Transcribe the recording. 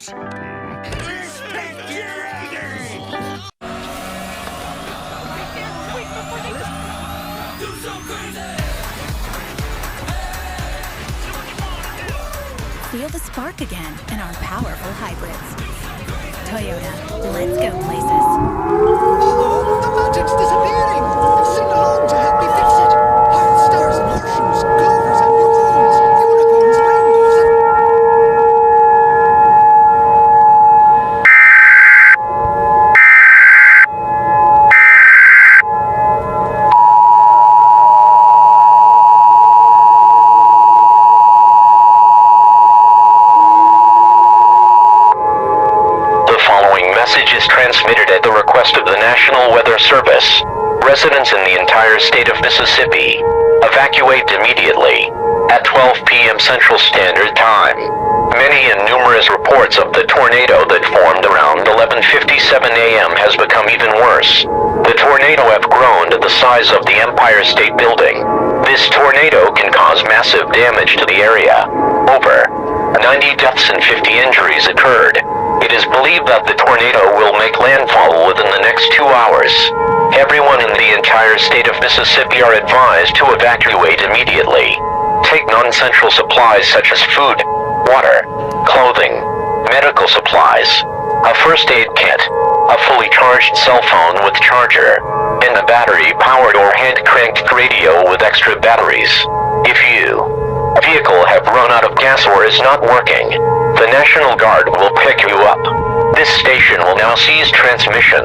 it! Feel the spark again in our powerful hybrids. Toyota, let's go places. Uh-oh, the mountain's disappearing! Sing along to help me fix it! Heart stars and horseshoes, clovers and maroons, unicorns, rainbows and... Message is transmitted at the request of the National Weather Service. Residents in the entire state of Mississippi, evacuate immediately at 12 p.m. Central Standard Time. Many and numerous reports of the tornado that formed around 11:57 a.m. has become even worse. The tornado have grown to the size of the Empire State Building. This tornado can cause massive damage to the area. Over 90 deaths and 50 injuries occurred. It is believed that the tornado will make landfall within the next 2 hours. Everyone in the entire state of Mississippi are advised to evacuate immediately. Take non-essential supplies such as food, water, clothing, medical supplies, a first aid kit, a fully charged cell phone with charger, and a battery-powered or hand-cranked radio with extra batteries. If your vehicle have run out of gas or is not working, the National Guard will pick you up. This station will now cease transmission.